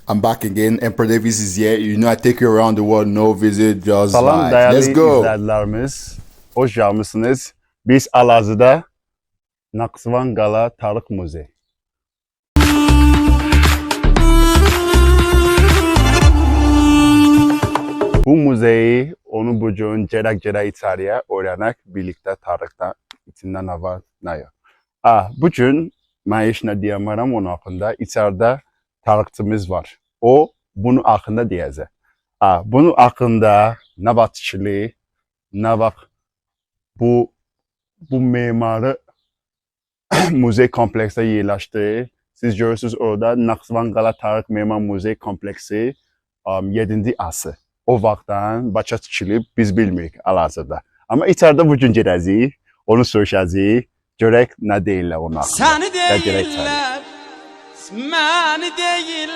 I'm back again. Emperor Davis is here. You know, I take you around the world. No visit, just Salam vibes. değerli Let's go. izləyicilərimiz, hoş gəlmisiniz. Biz Hal-hazırda Naxçıvan Qala Tarix Muzeyi. Bu muzeyi onu bu gün gərək içəriyə öyrənək, birlikdə tarixdən içində nə var, nə yox. Bu gün mən heç nə deyəmərəm onun haqqında. İçəridə tarixçimiz var. O bunun haqqında deyəcək. Bunun haqqında nə vaxt tikili, nə vaxt bu memarı muzey kompleksdə yerləşdi. Siz görürsünüz orada Naxçıvan Qala Tarix Memar Muzey kompleksi 7-ci əsr. O vaxtdan başa tikilib, biz bilmirik hal-hazırda. Amma içəridə bu gün gedəcəyik, onu soruşacağıq, görək nə deyirlər onun haqqında. Səni deyirlər, məni deyirlər.